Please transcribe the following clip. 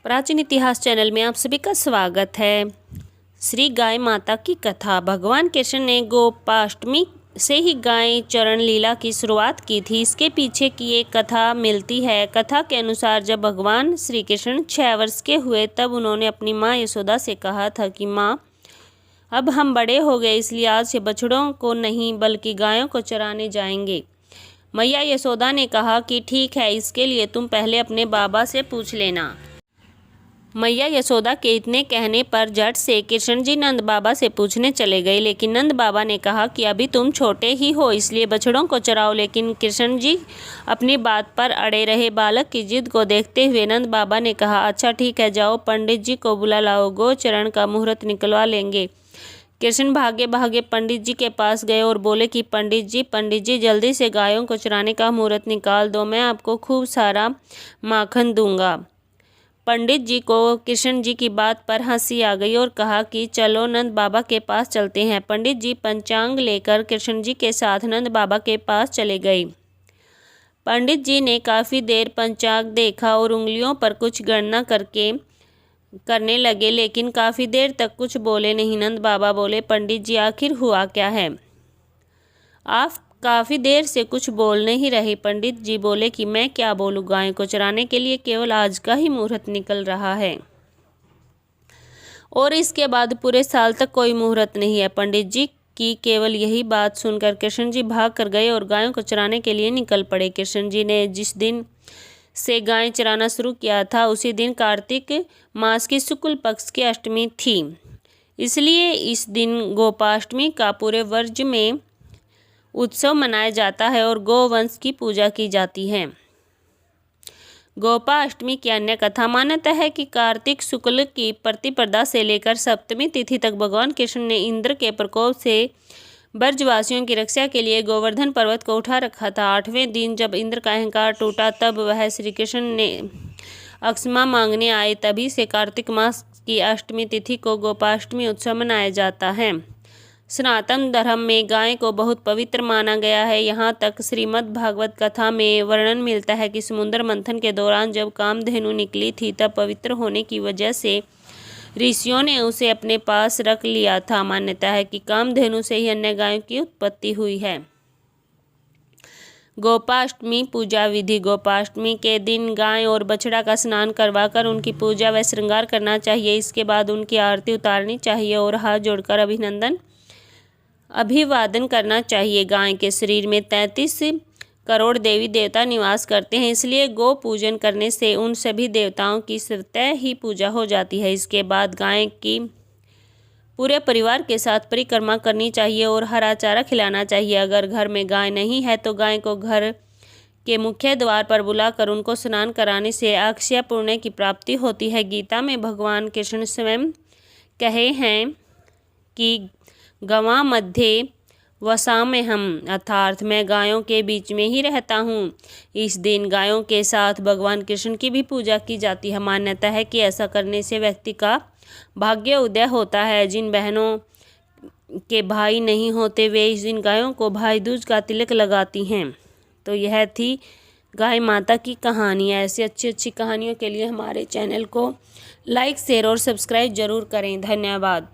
प्राचीन इतिहास चैनल में आप सभी का स्वागत है। श्री गाय माता की कथा। भगवान कृष्ण ने गोपाष्टमी से ही गाय चरण लीला की शुरुआत की थी। इसके पीछे की एक कथा मिलती है। कथा के अनुसार जब भगवान श्री कृष्ण 6 वर्ष के हुए तब उन्होंने अपनी माँ यशोदा से कहा था कि माँ, अब हम बड़े हो गए, इसलिए आज से बछड़ों को नहीं बल्कि गायों को चराने जाएंगे। मैया यशोदा ने कहा कि ठीक है, इसके लिए तुम पहले अपने बाबा से पूछ लेना। मैया यशोदा के इतने कहने पर झट से कृष्ण जी नंद बाबा से पूछने चले गए, लेकिन नंद बाबा ने कहा कि अभी तुम छोटे ही हो, इसलिए बछड़ों को चराओ। लेकिन कृष्ण जी अपनी बात पर अड़े रहे। बालक की जिद को देखते हुए नंद बाबा ने कहा, अच्छा ठीक है, जाओ पंडित जी को बुला लाओ, गोचरण का मुहूर्त निकलवा लेंगे। कृष्ण भागे भागे पंडित जी के पास गए और बोले कि पंडित जी जल्दी से गायों को चराने का मुहूर्त निकाल दो, मैं आपको खूब सारा माखन दूंगा। पंडित जी को कृष्ण जी की बात पर हंसी आ गई और कहा कि चलो नंद बाबा के पास चलते हैं। पंडित जी पंचांग लेकर कृष्ण जी के साथ नंद बाबा के पास चले गए। पंडित जी ने काफ़ी देर पंचांग देखा और उंगलियों पर कुछ गणना करने लगे, लेकिन काफ़ी देर तक कुछ बोले नहीं। नंद बाबा बोले, पंडित जी आखिर हुआ क्या है? आप काफ़ी देर से कुछ बोल नहीं रहे। पंडित जी बोले कि मैं क्या बोलूँ, गाय को चराने के लिए केवल आज का ही मुहूर्त निकल रहा है और इसके बाद पूरे साल तक कोई मुहूर्त नहीं है। पंडित जी की केवल यही बात सुनकर कृष्ण जी भाग कर गए और गायों को चराने के लिए निकल पड़े। कृष्ण जी ने जिस दिन से गाय चराना शुरू किया था उसी दिन कार्तिक मास की शुक्ल पक्ष की अष्टमी थी, इसलिए इस दिन गोपाष्टमी का पूरे वर्ष में उत्सव मनाया जाता है और गोवंश की पूजा की जाती है। गोपाष्टमी की अन्य कथा मान्यता है कि कार्तिक शुक्ल की प्रतिपदा से लेकर सप्तमी तिथि तक भगवान कृष्ण ने इंद्र के प्रकोप से ब्रजवासियों की रक्षा के लिए गोवर्धन पर्वत को उठा रखा था। 8वें दिन जब इंद्र का अहंकार टूटा तब वह श्री कृष्ण ने अक्षमा मांगने आए। तभी से कार्तिक मास की अष्टमी तिथि को गोपाष्टमी उत्सव मनाया जाता है। सनातन धर्म में गाय को बहुत पवित्र माना गया है। यहाँ तक श्रीमद् भागवत कथा में वर्णन मिलता है कि समुद्र मंथन के दौरान जब कामधेनु निकली थी तब पवित्र होने की वजह से ऋषियों ने उसे अपने पास रख लिया था। मान्यता है कि कामधेनु से ही अन्य गायों की उत्पत्ति हुई है। गोपाष्टमी पूजा विधि। गोपाष्टमी के दिन गाय और बछड़ा का स्नान करवाकर उनकी पूजा व श्रृंगार करना चाहिए। इसके बाद उनकी आरती उतारनी चाहिए और हाथ जोड़कर अभिवादन करना चाहिए। गाय के शरीर में 33 करोड़ देवी देवता निवास करते हैं, इसलिए गो पूजन करने से उन सभी देवताओं की स्वतः ही पूजा हो जाती है। इसके बाद गाय की पूरे परिवार के साथ परिक्रमा करनी चाहिए और हरा चारा खिलाना चाहिए। अगर घर में गाय नहीं है तो गाय को घर के मुख्य द्वार पर बुलाकर उनको स्नान कराने से अक्षय पुण्य की प्राप्ति होती है। गीता में भगवान कृष्ण स्वयं कहे हैं कि गवां मध्ये वसाम्यहम, अर्थात मैं गायों के बीच में ही रहता हूँ। इस दिन गायों के साथ भगवान कृष्ण की भी पूजा की जाती है। मान्यता है कि ऐसा करने से व्यक्ति का भाग्य उदय होता है। जिन बहनों के भाई नहीं होते वे इस दिन गायों को भाई दूज का तिलक लगाती हैं। तो यह थी गाय माता की कहानी। ऐसी अच्छी अच्छी कहानियों के लिए हमारे चैनल को लाइक, शेयर और सब्सक्राइब जरूर करें। धन्यवाद।